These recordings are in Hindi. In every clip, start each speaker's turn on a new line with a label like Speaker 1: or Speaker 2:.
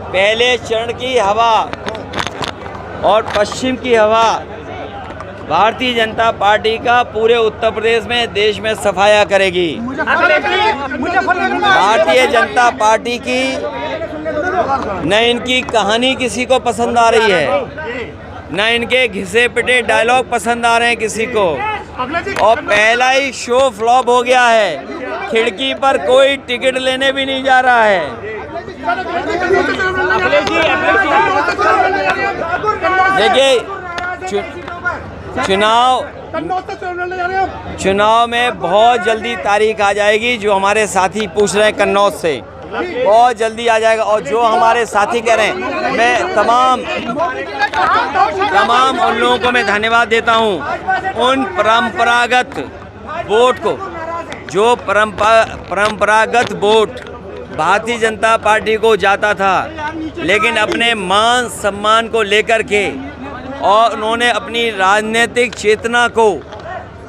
Speaker 1: पहले चरण की हवा और पश्चिम की हवा भारतीय जनता पार्टी का पूरे उत्तर प्रदेश में, देश में सफाया करेगी। भारतीय जनता पार्टी की न इनकी कहानी किसी को पसंद आ रही है, न इनके घिसे पिटे डायलॉग पसंद आ रहे हैं किसी को, और पहला ही शो फ्लॉप हो गया है। खिड़की पर कोई टिकट लेने भी नहीं जा रहा है। देखिए, चुनाव में बहुत जल्दी तारीख आ जाएगी। जो हमारे साथी पूछ रहे हैं कन्नौज से, बहुत जल्दी आ जाएगा। और जो हमारे साथी कह रहे हैं, मैं तमाम उन लोगों को मैं धन्यवाद देता हूं। उन परंपरागत वोट को, जो परंपरागत वोट भारतीय जनता पार्टी को जाता था, लेकिन अपने मान सम्मान को लेकर के और उन्होंने अपनी राजनीतिक चेतना को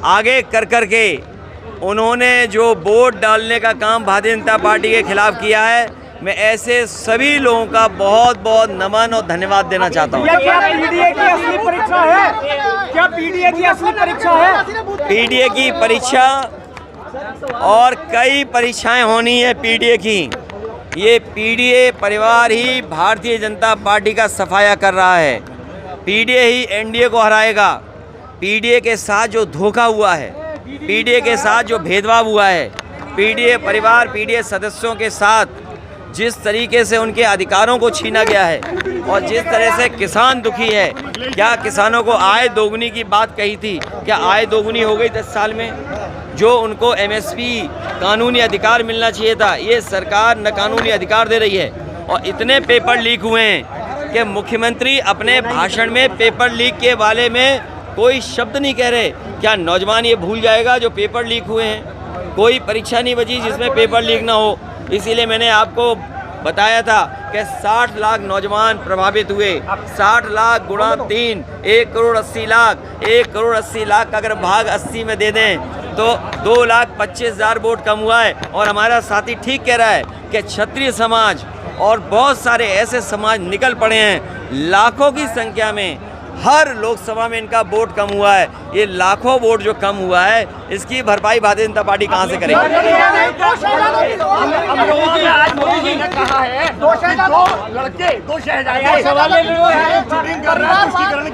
Speaker 1: आगे कर के उन्होंने जो वोट डालने का काम भारतीय जनता पार्टी के खिलाफ किया है, मैं ऐसे सभी लोगों का बहुत बहुत नमन और धन्यवाद देना चाहता हूँ।
Speaker 2: क्या पीडीए की असली परीक्षा है? क्या पीडीए की असली परीक्षा है?
Speaker 1: पीडीए की परीक्षा और कई परीक्षाएं होनी है पीडीए की। ये पीडीए परिवार ही भारतीय जनता पार्टी का सफाया कर रहा है। पीडीए ही एनडीए को हराएगा। पीडीए के साथ जो धोखा हुआ है, पीडीए के साथ जो भेदभाव हुआ है, पीडीए परिवार, पीडीए सदस्यों के साथ जिस तरीके से उनके अधिकारों को छीना गया है और जिस तरह से किसान दुखी है। क्या किसानों को आय दोगुनी की बात कही थी? क्या आय दोगुनी हो गई 10 साल में? जो उनको एमएसपी कानूनी अधिकार मिलना चाहिए था, ये सरकार न कानूनी अधिकार दे रही है। और इतने पेपर लीक हुए हैं कि मुख्यमंत्री अपने भाषण में पेपर लीक के बारे में कोई शब्द नहीं कह रहे। क्या नौजवान ये भूल जाएगा जो पेपर लीक हुए हैं? कोई परीक्षा नहीं बची जिसमें पेपर लीक ना हो। इसीलिए मैंने आपको बताया था कि 60 लाख नौजवान प्रभावित हुए। 60 लाख गुणा 3, 1 करोड़ 80 लाख। 1 करोड़ 80 लाख का अगर भाग 80 में दे दें तो 2,25,000 वोट कम हुआ है। और हमारा साथी ठीक कह रहा है कि क्षत्रिय समाज और बहुत सारे ऐसे समाज निकल पड़े हैं। लाखों की संख्या में हर लोकसभा में इनका वोट कम हुआ है। ये लाखों वोट जो कम हुआ है, इसकी भरपाई भारतीय जनता पार्टी कहां से करेगी?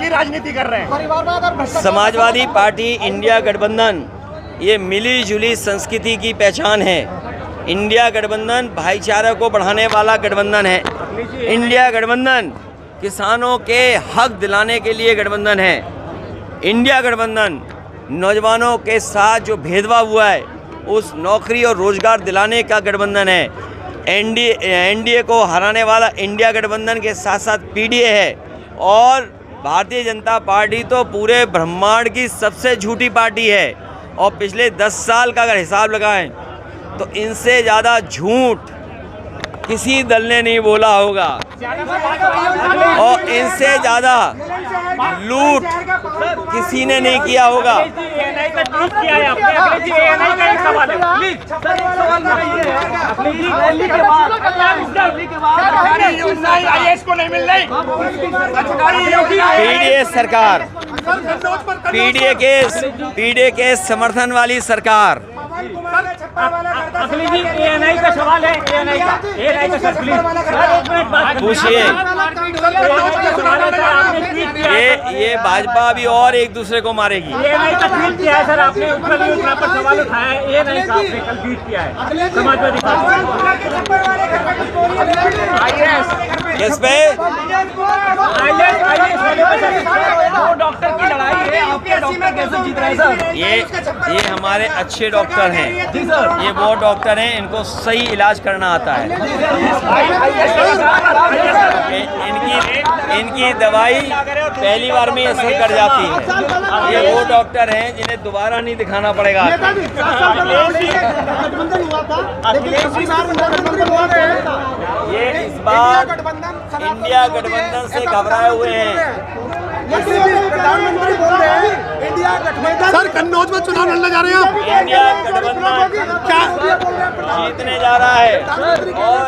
Speaker 2: राजनीति कर रहे हैं।
Speaker 1: समाजवादी पार्टी इंडिया गठबंधन ये मिली जुली संस्कृति की पहचान है। इंडिया गठबंधन भाईचारा को बढ़ाने वाला गठबंधन है। इंडिया गठबंधन किसानों के हक दिलाने के लिए गठबंधन है। इंडिया गठबंधन नौजवानों के साथ जो भेदभाव हुआ है, उस नौकरी और रोजगार दिलाने का गठबंधन है। एनडीए को हराने वाला इंडिया गठबंधन के साथ साथ पीडीए है। और भारतीय जनता पार्टी तो पूरे ब्रह्मांड की सबसे झूठी पार्टी है। और पिछले 10 साल का अगर हिसाब लगाएं तो इनसे ज़्यादा झूठ किसी दल ने नहीं बोला होगा, और इनसे ज़्यादा लूट किसी ने नहीं किया होगा। पीडीए सरकार, पीडीए के समर्थन वाली सरकार।
Speaker 2: अखिलेश जी, एएनआई का सवाल है। एएनआई का सर प्लीज
Speaker 1: पूछिए। ये भाजपा भी और एक दूसरे को मारेगी।
Speaker 2: एएनआई का ट्वीट किया है सर आपने, उत्तर योजना पर सवाल उठाया है। एएनआई का आपने कल ट्वीट किया है समाजवादी
Speaker 1: किस पे?
Speaker 2: डॉक्टर की लड़ाई है, आपके डॉक्टर कैसे जीत रहे हैं सर?
Speaker 1: ये हमारे अच्छे डॉक्टर हैं। ये वो डॉक्टर हैं, इनको सही इलाज करना आता है। इनकी दवाई पहली बार में असर कर जाती है। ये वो डॉक्टर हैं जिन्हें दोबारा नहीं दिखाना पड़ेगा। ये इस बार इंडिया गठबंधन से घबराए हुए हैं।
Speaker 3: प्रधानमंत्री बोल रहे हैं इंडिया गठबंधन। सर, कन्नौज में चुनाव लड़ने जा रहे हैं आप?
Speaker 1: इंडिया गठबंधन क्या जीतने जा रहा है। और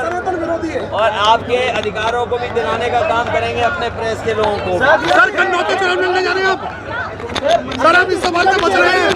Speaker 3: मोदी है।
Speaker 1: और आपके अधिकारों को भी दिलाने का काम करेंगे अपने प्रेस के लोगों को।
Speaker 3: सर कन्नौज में चुनाव लड़ने जा रहे हैं आप? सर आप इस सवाल से बच रहे हैं।